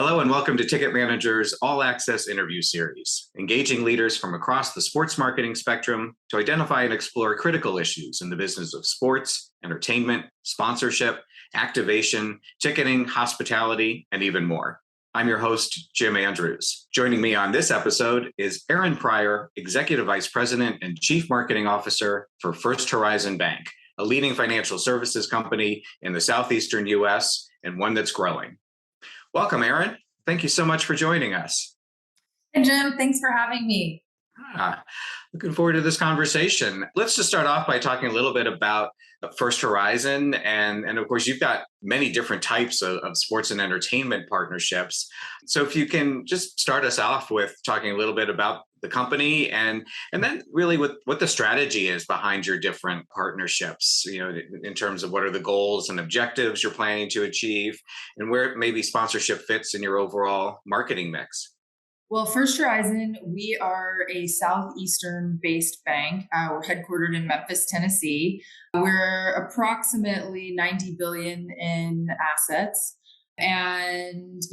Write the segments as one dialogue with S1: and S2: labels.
S1: Hello and welcome to Ticket Manager's All Access interview series, engaging leaders from across the sports marketing spectrum to identify and explore critical issues in the business of sports, entertainment, sponsorship, activation, ticketing, hospitality, and even more. I'm your host, Jim Andrews. Joining me on this episode is Aaron Pryor, Executive Vice President and Chief Marketing Officer for First Horizon Bank, a leading financial services company in the southeastern U.S. and one that's growing. Welcome, Aaron. Thank you so much for joining us.
S2: Hey, Jim. Thanks for having me.
S1: Looking forward to this conversation. Let's just start off by talking a little bit about First Horizon. And of course, you've got many different types of sports and entertainment partnerships. So if you can just start us off with talking a little bit about the company and then really what the strategy is behind your different partnerships, in terms of what are the goals and objectives you're planning to achieve and where maybe sponsorship fits in your overall marketing mix.
S2: Well, First Horizon, we are a Southeastern based bank. We're headquartered in Memphis, Tennessee. We're approximately 90 billion in assets. And,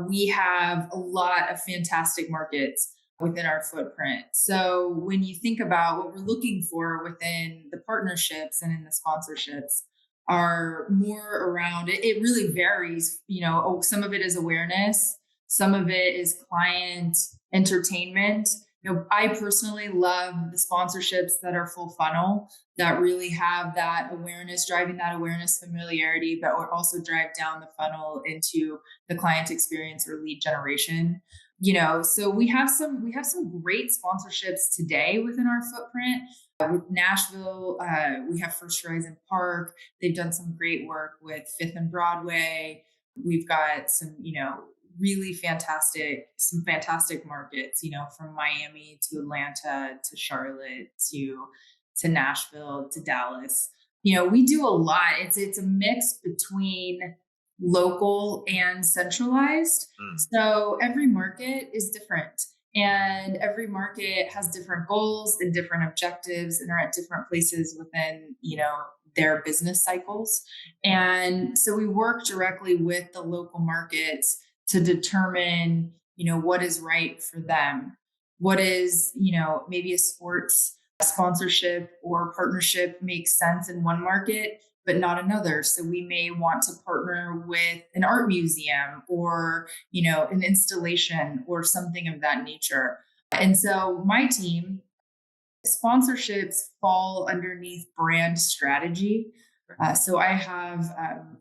S2: we have a lot of fantastic markets within our footprint. So when you think about what we're looking for within the partnerships and in the sponsorships are more around it. It really varies. Some of it is awareness. Some of it is client entertainment. I personally love the sponsorships that are full funnel, that really have that awareness, driving that awareness, familiarity, but also drive down the funnel into the client experience or lead generation. So we have some great sponsorships today within our footprint. With Nashville, we have First Horizon Park. They've done some great work with Fifth and Broadway. We've got some, really fantastic markets, from Miami to Atlanta to Charlotte to Nashville to Dallas. We do a lot. It's a mix between local and centralized. So every market is different and every market has different goals and different objectives and are at different places within, their business cycles. And so we work directly with the local markets to determine, what is right for them. What is, maybe a sports sponsorship or partnership makes sense in one market, but not another. So we may want to partner with an art museum or, an installation or something of that nature. And so my team, sponsorships fall underneath brand strategy. So I have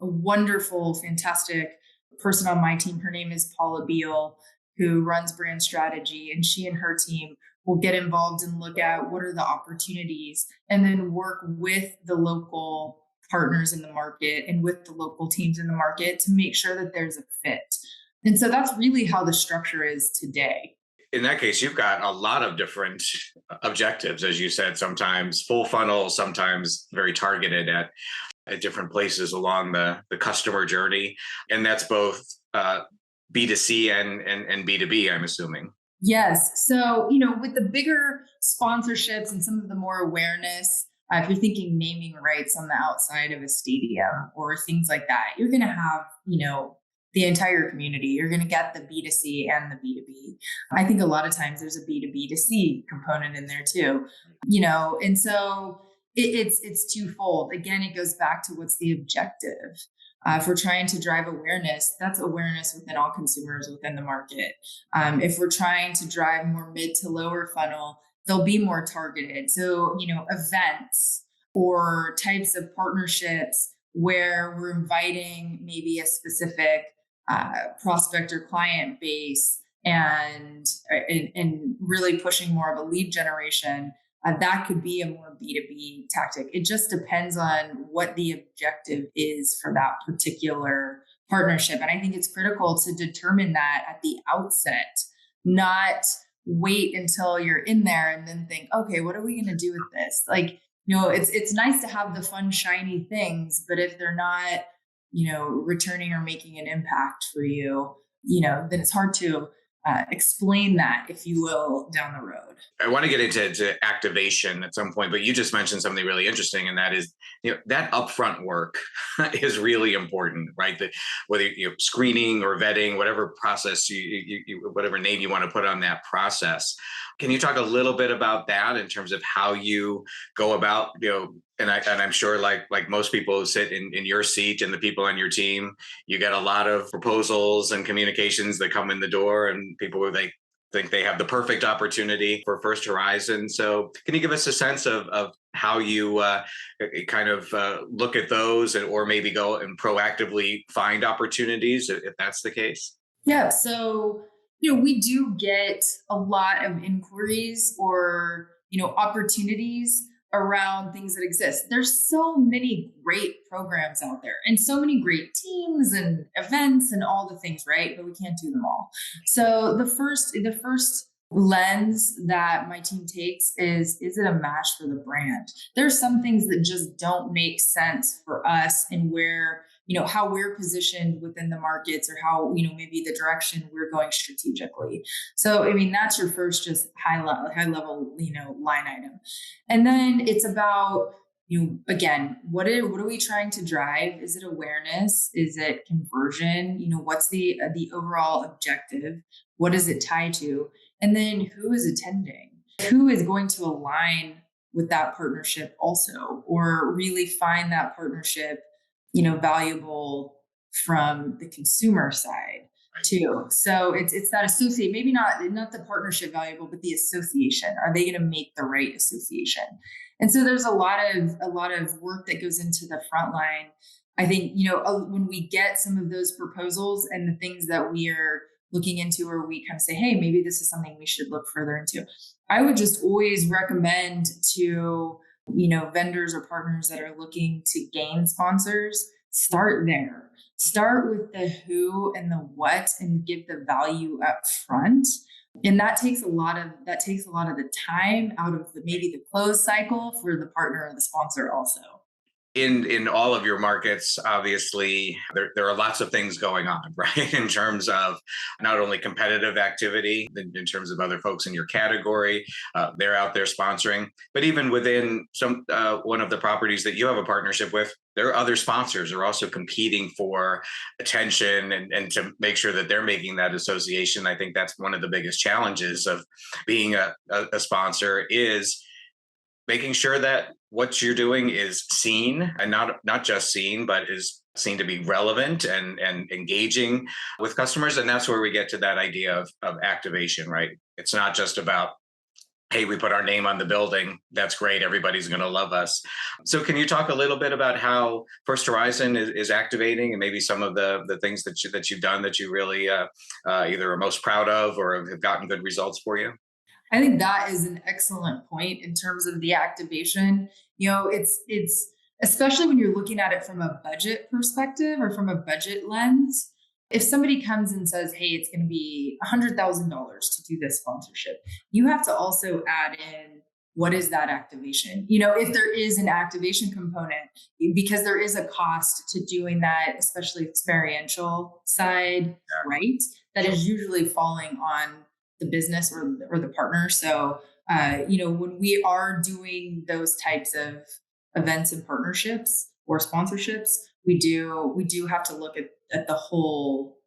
S2: a wonderful, fantastic person on my team. Her name is Paula Beal, who runs brand strategy, and she and her team will get involved and look at what are the opportunities and then work with the local partners in the market and with the local teams in the market to make sure that there's a fit. And so that's really how the structure is today.
S1: In that case, you've got a lot of different objectives, as you said, sometimes full funnel, sometimes very targeted at different places along the customer journey. And that's both B2C and B2B, I'm assuming.
S2: Yes. So, with the bigger sponsorships and some of the more awareness, if you're thinking naming rights on the outside of a stadium or things like that, you're going to have, the entire community. You're going to get the B2C and the B2B. I think a lot of times there's a B2B2C component in there too, and so it's twofold. Again, it goes back to what's the objective. If we're trying to drive awareness, that's awareness within all consumers within the market. If we're trying to drive more mid to lower funnel, they'll be more targeted. So, events or types of partnerships where we're inviting maybe a specific prospect or client base and really pushing more of a lead generation. That could be a more B2B tactic. It just depends on what the objective is for that particular partnership. And I think it's critical to determine that at the outset, not wait until you're in there and then think, okay, what are we going to do with this? It's nice to have the fun, shiny things, but if they're not, returning or making an impact for you, then it's hard to explain that, if you will, down the road.
S1: I want to get into activation at some point, but you just mentioned something really interesting, and that is, that upfront work is really important, right? That whether screening or vetting, whatever process whatever name you want to put on that process. Can you talk a little bit about that in terms of how you go about, and I'm sure like most people who sit in your seat and the people on your team, you get a lot of proposals and communications that come in the door, and people who they think they have the perfect opportunity for First Horizon. So, can you give us a sense of how you kind of look at those, or maybe go and proactively find opportunities if that's the case?
S2: Yeah. So, we do get a lot of inquiries or, opportunities around things that exist. There's so many great programs out there and so many great teams and events and all the things, right? But we can't do them all. So the first lens that my team takes is it a match for the brand? There's some things that just don't make sense for us, and where, how we're positioned within the markets, or how, maybe the direction we're going strategically. So, I mean, that's your first just high level, line item. And then it's about, again, what are we trying to drive? Is it awareness? Is it conversion? What's the overall objective? What is it tied to? And then who is attending? Who is going to align with that partnership also, or really find that partnership, valuable from the consumer side too. So it's that associate, maybe not the partnership valuable, but the association. Are they going to make the right association? And so there's a lot of work that goes into the front line. I think, when we get some of those proposals and the things that we are looking into, or we kind of say, hey, maybe this is something we should look further into, I would just always recommend to, vendors or partners that are looking to gain sponsors, start there. Start with the who and the what, and give the value up front. And that takes a lot of the time out of maybe the close cycle for the partner or the sponsor also.
S1: In all of your markets, obviously there are lots of things going on, right? In terms of not only competitive activity, in terms of other folks in your category, they're out there sponsoring, but even within some one of the properties that you have a partnership with, there are other sponsors who are also competing for attention, and to make sure that they're making that association. I think that's one of the biggest challenges of being a sponsor, is making sure that what you're doing is seen, and not just seen, but is seen to be relevant and engaging with customers. And that's where we get to that idea of activation, right? It's not just about, hey, we put our name on the building, that's great, everybody's going to love us. So can you talk a little bit about how First Horizon is activating, and maybe some of the things that you've done that you really either are most proud of or have gotten good results for you?
S2: I think that is an excellent point in terms of the activation. It's especially when you're looking at it from a budget perspective or from a budget lens. If somebody comes and says, "Hey, it's going to be $100,000 to do this sponsorship," you have to also add in, what is that activation? If there is an activation component, because there is a cost to doing that, especially experiential side, right? That is usually falling on the business or the partner. So, when we are doing those types of events and partnerships or sponsorships, we do have to look at the whole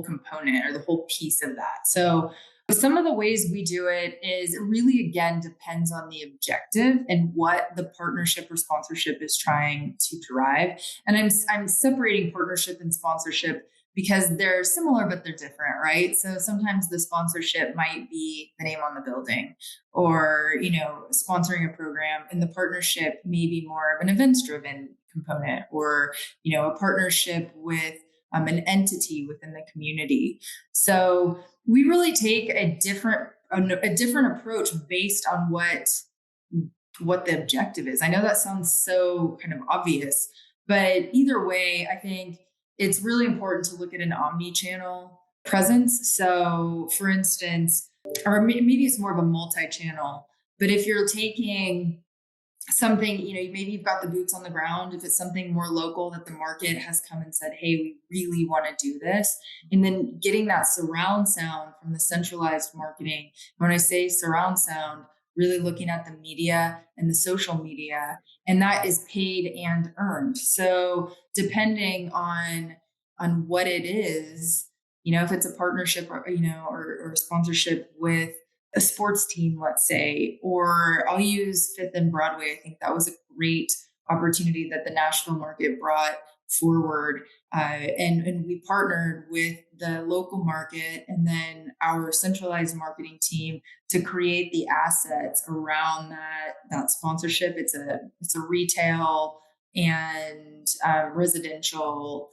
S2: component, or the whole piece of that. So some of the ways we do it is, it really, again, depends on the objective and what the partnership or sponsorship is trying to drive. And I'm separating partnership and sponsorship because they're similar, but they're different, right? So sometimes the sponsorship might be the name on the building, or, sponsoring a program, and the partnership may be more of an events driven component, or, a partnership with an entity within the community. So we really take a different approach based on what the objective is. I know that sounds so kind of obvious, but either way, I think it's really important to look at an omni-channel presence. So, for instance, or maybe it's more of a multi-channel, but if you're taking something, maybe you've got the boots on the ground. If it's something more local that the market has come and said, hey, we really want to do this. And then getting that surround sound from the centralized marketing. When I say surround sound, really looking at the media and the social media, and that is paid and earned. So depending on what it is, if it's a partnership or sponsorship with a sports team, let's say, or I'll use Fifth and Broadway. I think that was a great opportunity that the national market brought forward. And we partnered with the local market and then our centralized marketing team to create the assets around that sponsorship. It's a retail and residential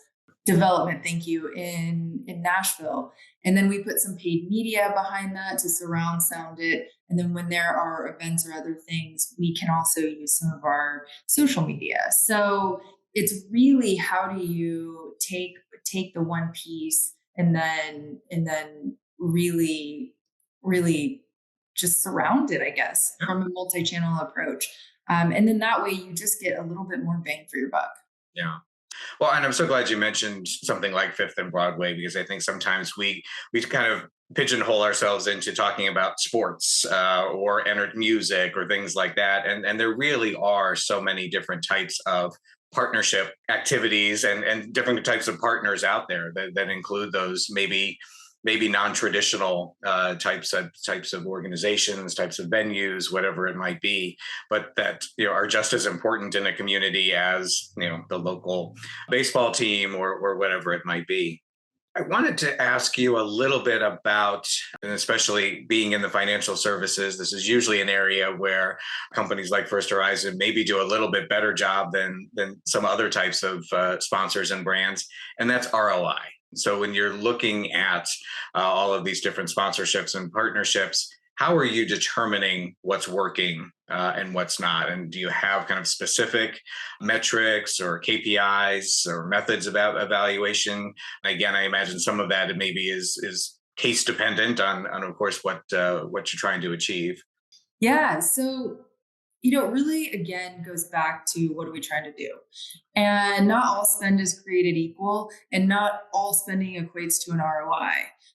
S2: development, thank you, in Nashville. And then we put some paid media behind that to surround sound it. And then when there are events or other things, we can also use some of our social media. So it's really, how do you take the one piece and then really just surround it, I guess, from a multi-channel approach. And then that way you just get a little bit more bang for your buck.
S1: Yeah. Well, and I'm so glad you mentioned something like Fifth and Broadway, because I think sometimes we kind of pigeonhole ourselves into talking about sports or music or things like that, and there really are so many different types of partnership activities and different types of partners out there that include those maybe non-traditional types of organizations, types of venues, whatever it might be, but that are just as important in a community as the local baseball team or whatever it might be. I wanted to ask you a little bit about, and especially being in the financial services, this is usually an area where companies like First Horizon maybe do a little bit better job than some other types of sponsors and brands, and that's ROI. So when you're looking at all of these different sponsorships and partnerships, how are you determining what's working and what's not? And do you have kind of specific metrics or KPIs or methods of evaluation? Again, I imagine some of that maybe is case dependent on of course what you're trying to achieve.
S2: Yeah. So, it really again goes back to what are we trying to do? And not all spend is created equal, and not all spending equates to an ROI,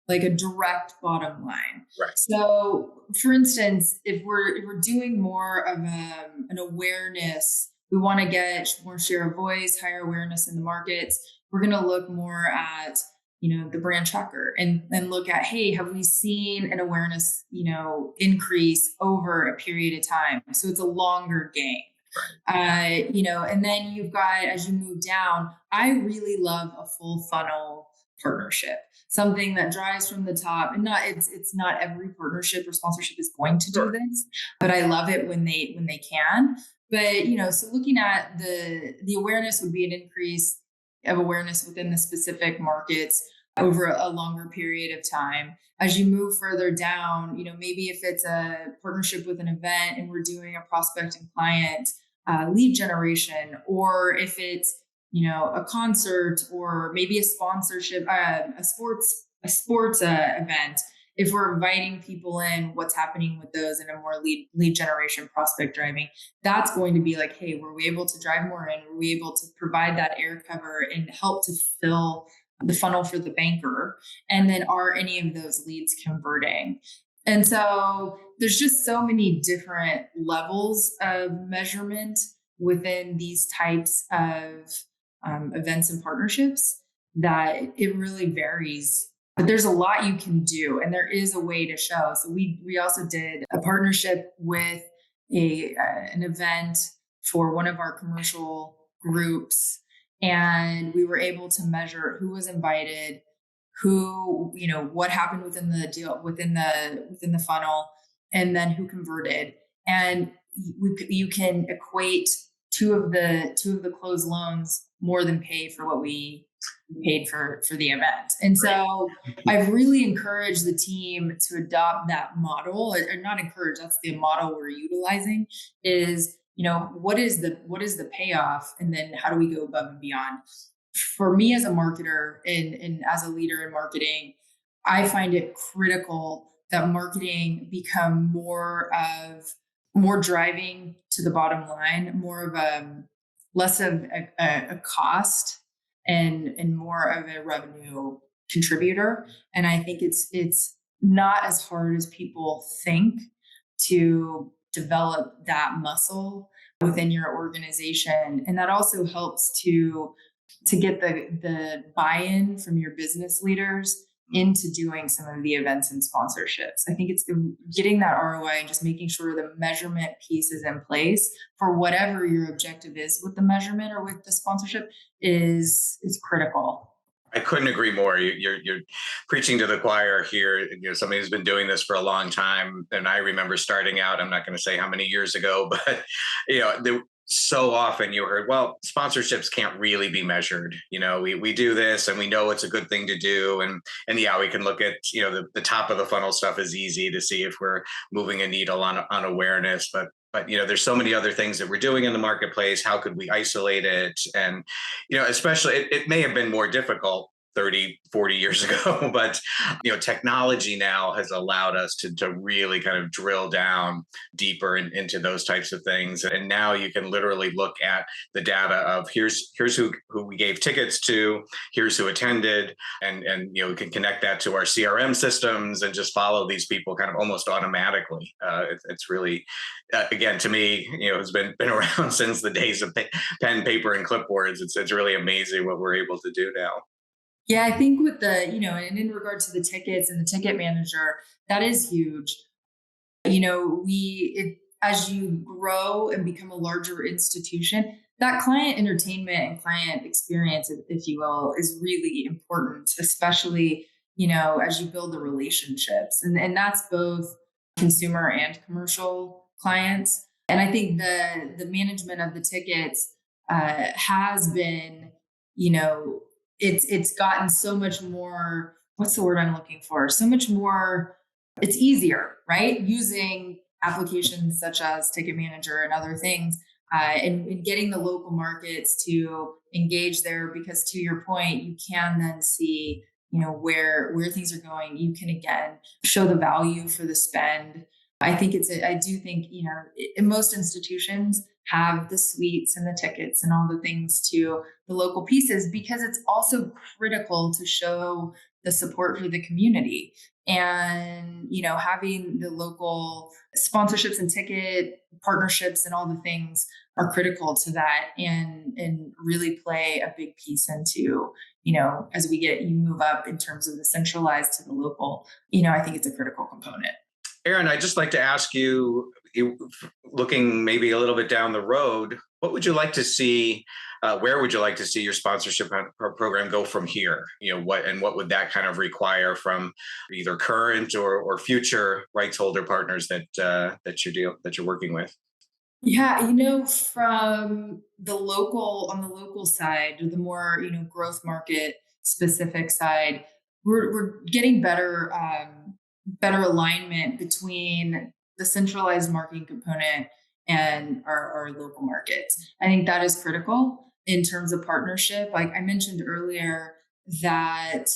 S2: like a direct bottom line.
S1: Right.
S2: So, for instance, if we're doing more of an awareness, we want to get more share of voice, higher awareness in the markets. We're going to look more at the brand tracker and look at, hey, have we seen an awareness increase over a period of time? So it's a longer game. And then you've got, as you move down, I really love a full funnel partnership, something that drives from the top. And it's not every partnership or sponsorship is going to do this, but I love it when they can. But so looking at the awareness would be an increase of awareness within the specific markets over a longer period of time. As you move further down, maybe if it's a partnership with an event and we're doing a prospect and client lead generation, or if it's a concert, or maybe a sponsorship, a sports event. If we're inviting people in, what's happening with those in a more lead generation prospect driving? That's going to be like, hey, were we able to drive more in? Were we able to provide that air cover and help to fill the funnel for the banker? And then are any of those leads converting? And so there's just so many different levels of measurement within these types of events and partnerships that it really varies. But there's a lot you can do, and there is a way to show. So we also did a partnership with an event for one of our commercial groups, and we were able to measure who was invited, who what happened within the deal, within the funnel, and then who converted. And you can equate two of the closed loans more than pay for what we paid for the event. And so I've really encouraged the team to adopt that model, or not encourage, that's the model we're utilizing, is what is the payoff, and then how do we go above and beyond? For me as a marketer and as a leader in marketing, I find it critical that marketing become more of more driving to the bottom line, more of a less of a cost and more of a revenue contributor. And I think it's not as hard as people think to develop that muscle within your organization. And that also helps to get the buy-in from your business leaders into doing some of the events and sponsorships. I think it's getting that ROI and just making sure the measurement piece is in place for whatever your objective is with the measurement or with the sponsorship is critical.
S1: I couldn't agree more. You're preaching to the choir here. Somebody who's been doing this for a long time, and I remember starting out. I'm not going to say how many years ago, but so often you heard, well, sponsorships can't really be measured. We do this, and we know it's a good thing to do, and yeah, we can look at the top of the funnel stuff is easy to see if we're moving a needle on awareness, but there's so many other things that we're doing in the marketplace. How could we isolate it? And especially it may have been more difficult 30, 40 years ago, but technology now has allowed us to really kind of drill down deeper into those types of things. And now you can literally look at the data of here's who we gave tickets to, here's who attended, and we can connect that to our CRM systems and just follow these people kind of almost automatically. It's really again, to me, has been around since the days of pen, paper, and clipboards. It's really amazing what we're able to do now.
S2: Yeah, I think with and in regard to the tickets and the ticket manager, that is huge. As you grow and become a larger institution, that client entertainment and client experience, if you will, is really important, especially, as you build the relationships. And that's both consumer and commercial clients. And I think the management of the tickets has been, it's gotten so much more, what's the word I'm looking for? So much more, it's easier, right? Using applications such as Ticket Manager and other things, and getting the local markets to engage there, because to your point, you can then see, where things are going. You can again show the value for the spend. I do think, in most institutions have the suites and the tickets and all the things to the local pieces, because it's also critical to show the support for the community. And having the local sponsorships and ticket partnerships and all the things are critical to that, and really play a big piece into, as you move up in terms of the centralized to the local. I think it's a critical component.
S1: Erin, I'd just like to ask you, looking maybe a little bit down the road, what would you like to see? Where would you like to see your sponsorship program go from here? What would that kind of require from either current or future rights holder partners that you're working with?
S2: Yeah, from on the local side, or the more, growth market specific side, we're getting better alignment between the centralized marketing component and our local markets. I think that is critical in terms of partnership. Like I mentioned earlier, that,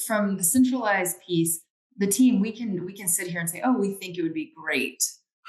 S2: from the centralized piece, the team, we can sit here and say, oh, we think it would be great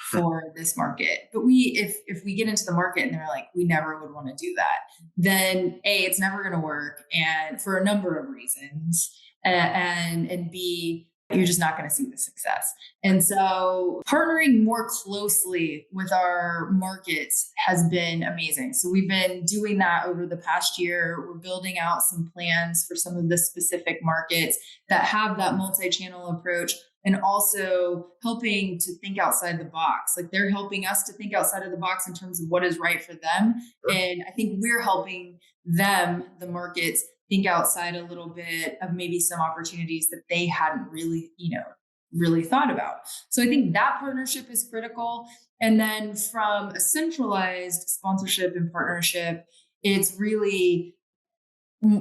S2: for this market. But if we get into the market and they're like, we never would want to do that, then A, it's never going to work. And for a number of reasons, and B, you're just not going to see the success. And so partnering more closely with our markets has been amazing. So we've been doing that over the past year. We're building out some plans for some of the specific markets that have that multi-channel approach, and also helping to think outside the box. Like they're helping us to think outside of the box in terms of what is right for them. Sure. And I think we're helping them, the markets, think outside a little bit of maybe some opportunities that they hadn't really thought about. So I think that partnership is critical. And then from a centralized sponsorship and partnership, it's really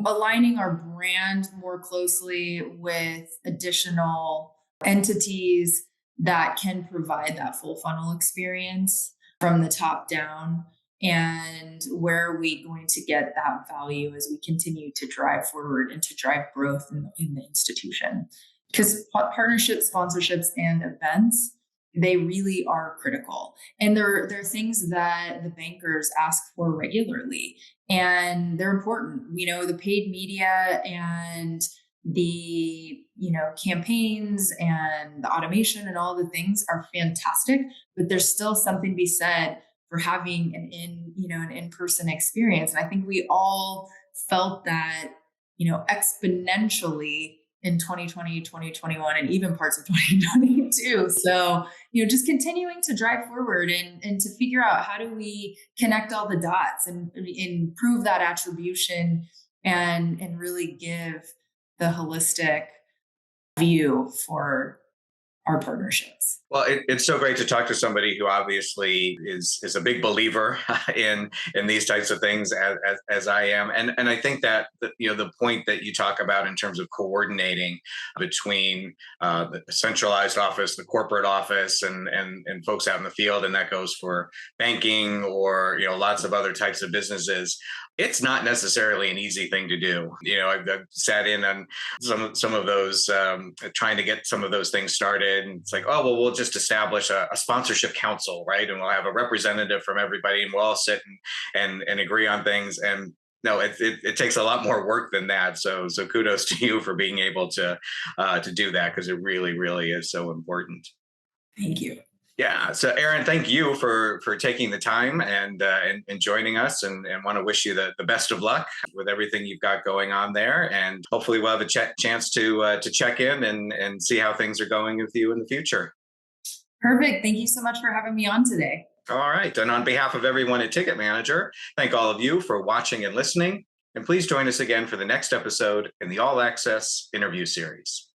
S2: aligning our brand more closely with additional entities that can provide that full funnel experience from the top down. And where are we going to get that value as we continue to drive forward and to drive growth in the institution? Because partnerships, sponsorships, and events they really are critical. And they're things that the bankers ask for regularly. And they're important. The paid media and the campaigns and the automation and all the things are fantastic, but there's still something to be said for having an in-person experience. And I think we all felt that exponentially in 2020, 2021, and even parts of 2022. So, just continuing to drive forward and to figure out how do we connect all the dots and improve that attribution and really give the holistic view for our partnerships.
S1: Well, it's so great to talk to somebody who obviously is a big believer in these types of things as I am, and I think that the point that you talk about in terms of coordinating between the centralized office, the corporate office, and folks out in the field, and that goes for banking or lots of other types of businesses. It's not necessarily an easy thing to do. I've sat in on some of those, trying to get some of those things started, and it's like, oh well, we'll just establish a sponsorship council, right? And we'll have a representative from everybody, and we'll all sit and agree on things. And no, it takes a lot more work than that. So kudos to you for being able to do that, because it really, really is so important.
S2: Thank you.
S1: Yeah. So, Erin, thank you for taking the time and joining us, and want to wish you the best of luck with everything you've got going on there. And hopefully, we'll have a chance to check in and see how things are going with you in the future.
S2: Perfect. Thank you so much for having me on today.
S1: All right. And on behalf of everyone at Ticket Manager, thank all of you for watching and listening. And please join us again for the next episode in the All Access interview series.